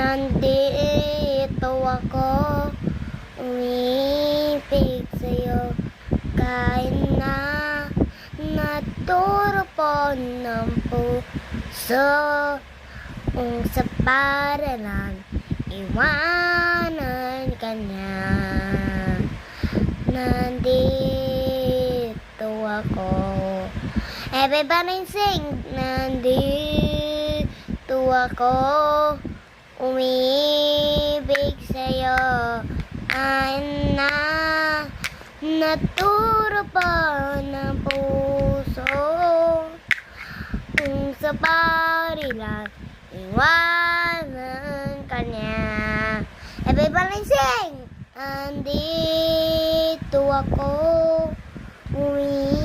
Nandito ako, umibig sa'yo, kahit na naturo po ng puso, kung sa paralan, iwanan ka niya. Nandito ako, everybody sing. Nandito ako, umibig sa'yo, kahit na naturo pa ng puso, kung sa parilan, iwanan ka niya. Everybody sing! Andito ako, umibig